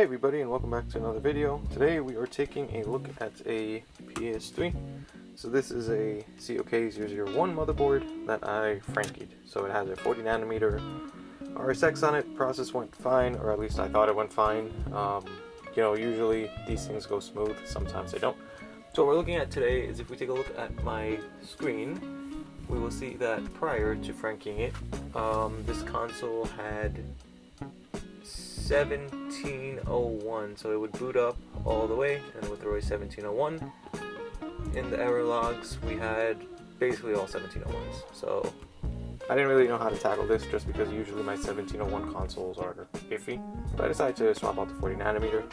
Hey everybody, and welcome back to another video. Today we are taking a look at a PS3. So this is a COK001 motherboard that I frankied. So it has a 40nm RSX on it. Process went fine, or at least I thought it went fine. You know, usually these things go smooth, sometimes they don't. So what we're looking at today is, if we take a look at my screen, we will see that prior to franking it, this console had 1701, so it would boot up all the way and it would throw a 1701. In the error logs we had basically all 1701s, so I didn't really know how to tackle this just because usually my 1701 consoles are iffy. But I decided to swap out the 40nm,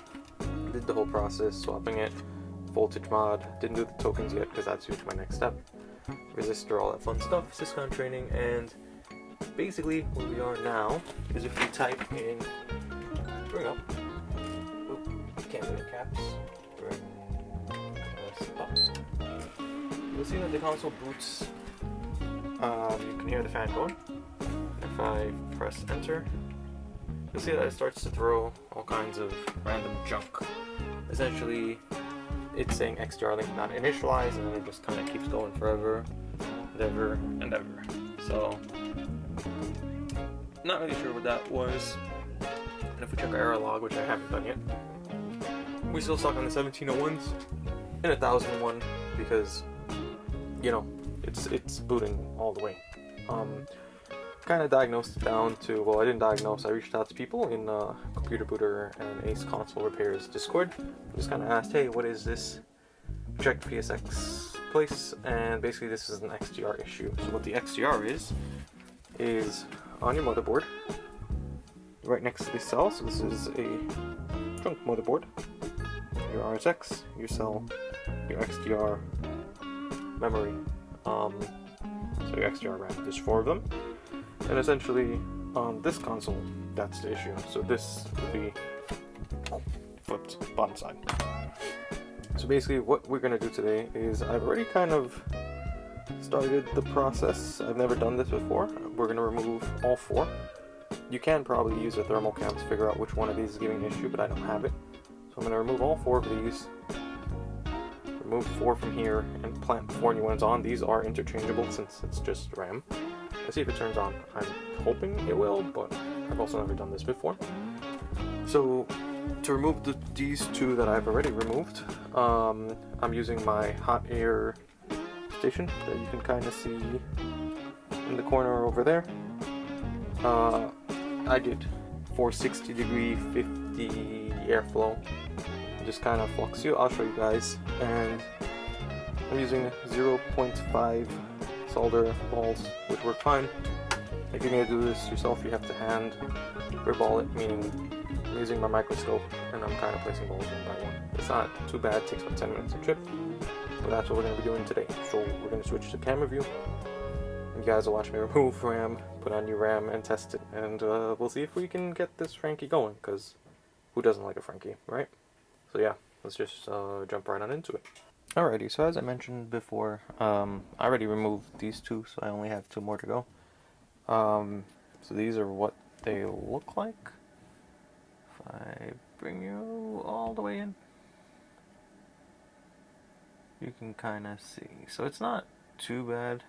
did the whole process, swapping it, voltage mod, didn't do the tokens yet because that's usually my next step, resistor, all that fun stuff, syscon training, and basically where we are now is if we type in, bring up, can't do it in caps, you'll see that the console boots. You can hear the fan going. If I press enter, you'll see that it starts to throw all kinds of random junk. Essentially, it's saying XDR link not initialized, and then it just kind of keeps going forever and ever and ever. So, not really sure what that was. And if we check our error log, which I haven't done yet, we still stuck on the 1701s and 1001 because, you know, it's booting all the way. Kind of diagnosed it down to, well, I didn't diagnose, I reached out to people in Computer Booter and Ace Console Repairs Discord. Just kind of asked, hey, what is this? Checked PSX place, and basically this is an XDR issue. So what the XDR is on your motherboard, right next to the cell. So this is a trunk motherboard. Your RSX, your cell, your XDR memory, so your XDR RAM. There's 4 of them, and essentially on this console, that's the issue. So this will be flipped bottom side. So basically what we're going to do today is, I've already kind of started the process. I've never done this before. We're going to remove all 4. You can probably use a thermal cam to figure out which one of these is giving an issue, but I don't have it. So I'm going to remove all 4 of these, remove 4 from here, and plant 4 new ones on. These are interchangeable since it's just RAM. Let's see if it turns on. I'm hoping it will, but I've also never done this before. So to remove these 2 that I've already removed, I'm using my hot air station that you can kind of see in the corner over there. I did 460 degree 50 airflow, just kind of flux you. I'll show you guys. And I'm using 0.5 solder balls, which work fine. If you're going to do this yourself, you have to hand reball it, meaning I'm using my microscope and I'm kind of placing balls one by one. It's not too bad, it takes about 10 minutes to chip, but that's what we're going to be doing today. So we're going to switch to camera view. You guys will watch me remove RAM, put on new RAM, and test it, and we'll see if we can get this Frankie going, because who doesn't like a Frankie, right? So yeah, let's just jump right on into it. Alrighty, so as I mentioned before, I already removed these 2, so I only have 2 more to go. So these are what they look like. If I bring you all the way in, you can kind of see. So it's not too bad.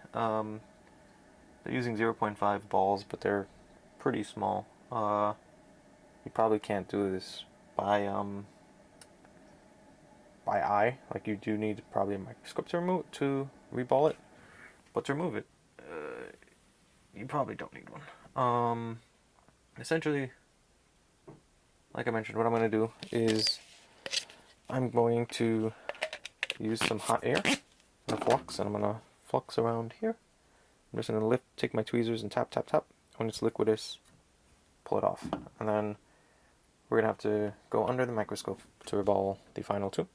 They're using 0.5 balls, but they're pretty small. You probably can't do this by eye. Like, you do need probably a microscope to reball it, but to remove it, you probably don't need one. Essentially, like I mentioned, what I'm going to do is I'm going to use some hot air and a flux, and I'm going to flux around here. I'm just going to take my tweezers and tap, tap, tap. When it's liquidous, pull it off. And then we're going to have to go under the microscope to reball the final 2.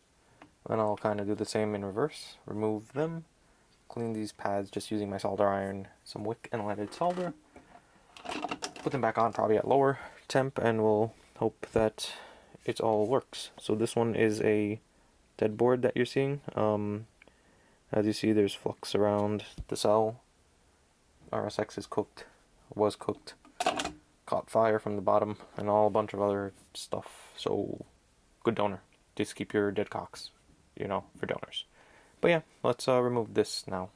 Then I'll kind of do the same in reverse. Remove them, clean these pads just using my solder iron, some wick and leaded solder. Put them back on probably at lower temp, and we'll hope that it all works. So this one is a dead board that you're seeing. As you see, there's flux around the cell. RSX is cooked, was cooked. caught fire from the bottom and all a bunch of other stuff. So, good donor. Just keep your dead cocks, you know, for donors. But yeah, let's remove this now.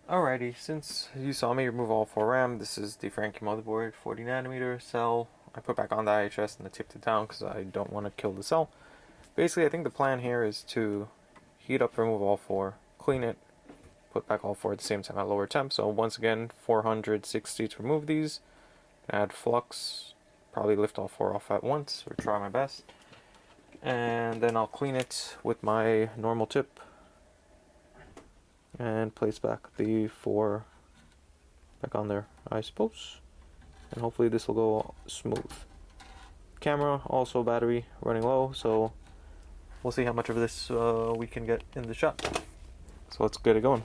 Alrighty, since you saw me remove all 4 RAM, this is the Frankie motherboard, 40nm cell. I put back on the IHS and I tipped it down because I don't want to kill the cell. Basically, I think the plan here is to heat up, remove all 4, clean it, put back all 4 at the same time at lower temp. So once again, 460 to remove these, add flux, probably lift all 4 off at once, or try my best. And then I'll clean it with my normal tip and place back the 4 back on there, I suppose, and hopefully this will go smooth. Camera, also battery running low, so we'll see how much of this we can get in the shot. So let's get it going.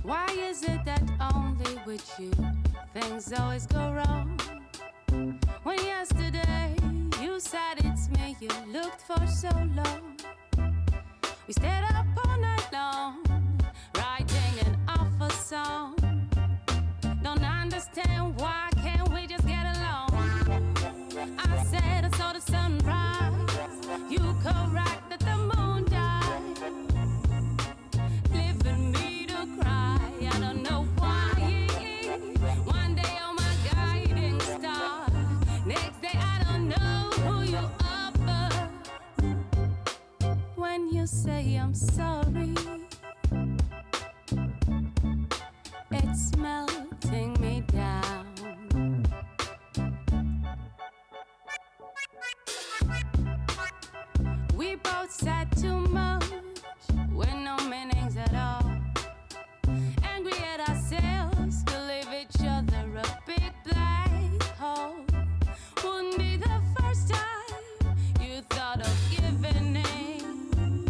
Why is it that only with you things always go wrong? When yesterday you said it's me you looked for so long. We stayed up all night long, writing an awful song. Don't understand why can't we just get along? I said I saw the sunrise, you corrected the moon died, leaving me to cry. I don't know why. One day you're my guiding star, next day I don't know who you are, but when you say I'm sorry, it's melting said too much with no meanings at all. Angry at ourselves to leave each other a big black hole. Wouldn't be the first time you thought of giving in.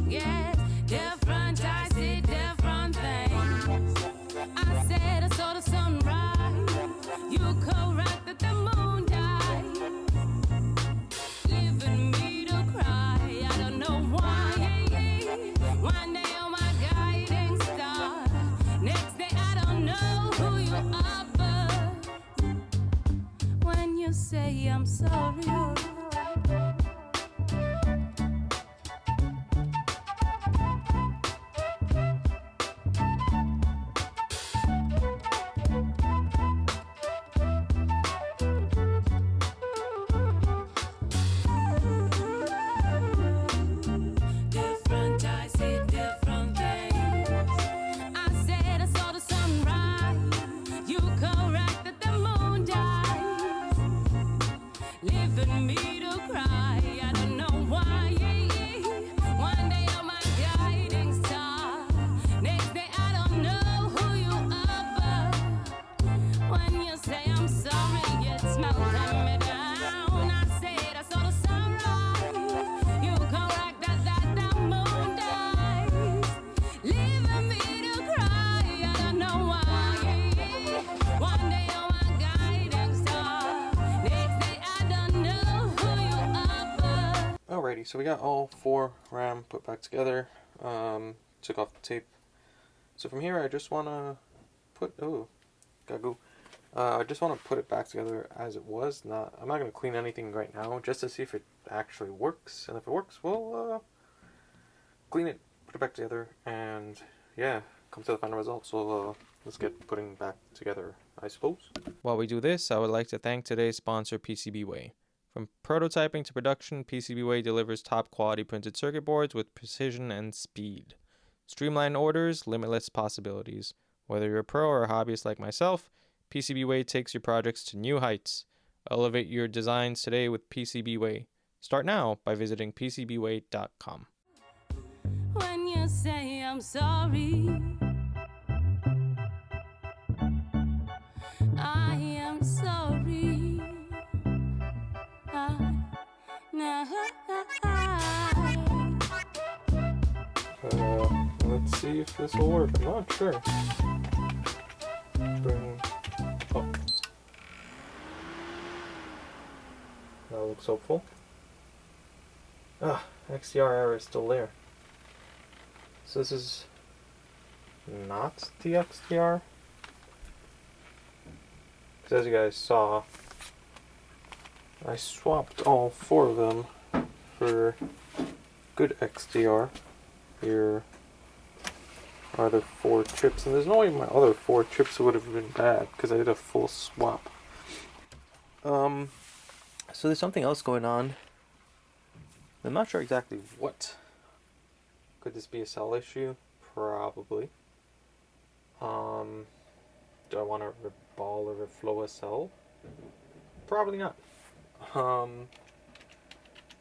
Yes, different I see different things. I said I saw the sunrise. You corrected the moon died, leaving me to cry. I don't know why. One day you're my guiding star, next day I don't know who you are. But when you say I'm sorry, different I see different things. I said I saw the sunrise. You corrected the moon dies, leaving me to cry. I don't know why. One day you're my guiding star, next day I don't know who you are. But when you say I'm sorry, it's melting me down. I said I saw the sunrise. You corrected that the moon dies, leaving me to cry. I don't know why. One day you're my guiding star, next day I don't know who you are. But Alrighty, so we got all 4 RAM put back together. Took off the tape. So from here, I just want to put... Oh, gotta go. I just want to put it back together as it was. I'm not going to clean anything right now, just to see if it actually works. And if it works, we'll clean it, put it back together, and yeah, come to the final result. So let's get putting back together, I suppose. While we do this, I would like to thank today's sponsor, PCBWay. From prototyping to production, PCBWay delivers top quality printed circuit boards with precision and speed. Streamlined orders, limitless possibilities. Whether you're a pro or a hobbyist like myself, PCBWay takes your projects to new heights. Elevate your designs today with PCBWay. Start now by visiting PCBWay.com. when you say I'm sorry, I am sorry. Let's see if this will work. I'm not sure. Oh. That looks hopeful. XDR error is still there. So this is not the XDR. Because as you guys saw, I swapped all 4 of them for good XDR. Here are the 4 chips, and there's no way my other 4 chips would have been bad because I did a full swap. So there's something else going on. I'm not sure exactly what. Could this be a cell issue? Probably. Do I want to reball or reflow a cell? Probably not.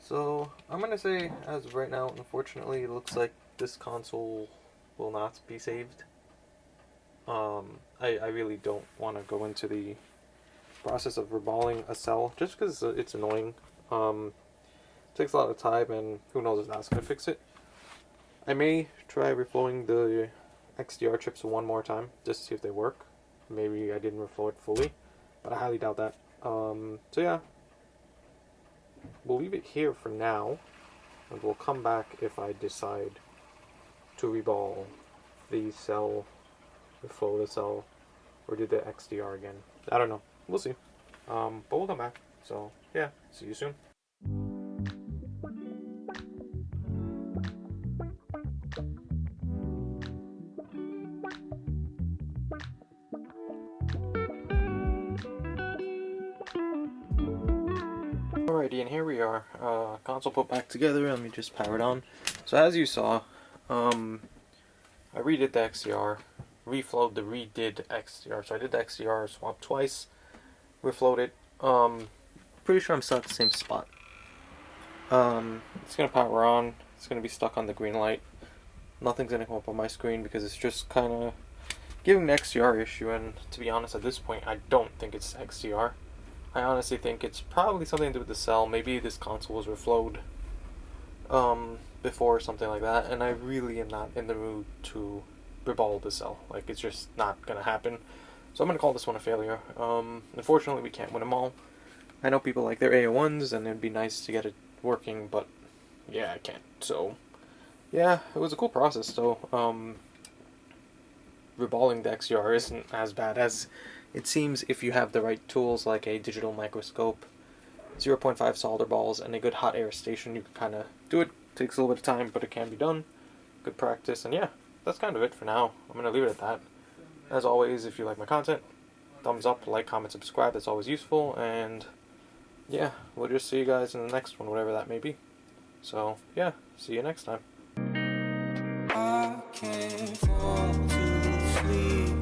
So I'm gonna say, as of right now, unfortunately, it looks like this console will not be saved. I really don't want to go into the process of reballing a cell just because it's annoying. It takes a lot of time, and who knows if that's gonna fix it. I may try reflowing the XDR chips one more time just to see if they work. Maybe I didn't reflow it fully, but I highly doubt that. So yeah, we'll leave it here for now, and we'll come back if I decide to reball the cell, reflow the cell, or do the XDR again. I don't know. We'll see. But we'll come back. So yeah, see you soon. Alrighty, and here we are. Console put back together. Let me just power it on. So as you saw, I redid the XDR, reflowed the redid XDR. So I did the XDR swap twice, reflowed it. Pretty sure I'm still at the same spot. It's gonna power on. It's going to be stuck on the green light. Nothing's going to come up on my screen because it's just kind of giving the XDR issue, and to be honest, at this point, I don't think it's XDR. I honestly think it's probably something to do with the cell. Maybe this console was reflowed before or something like that, and I really am not in the mood to reball the cell. Like, it's just not going to happen. So I'm going to call this one a failure. Unfortunately, we can't win them all. I know people like their A01s, and it'd be nice to get it working, but yeah, I can't. So, yeah, it was a cool process, though. Reballing the XDR isn't as bad as it seems if you have the right tools, like a digital microscope, 0.5 solder balls, and a good hot air station. You can kind of do it. Takes a little bit of time, but it can be done. Good practice, and yeah, that's kind of it for now. I'm going to leave it at that. As always, if you like my content, thumbs up, like, comment, subscribe. That's always useful, and yeah, we'll just see you guys in the next one, whatever that may be. So, yeah, see you next time. I can't fall to sleep.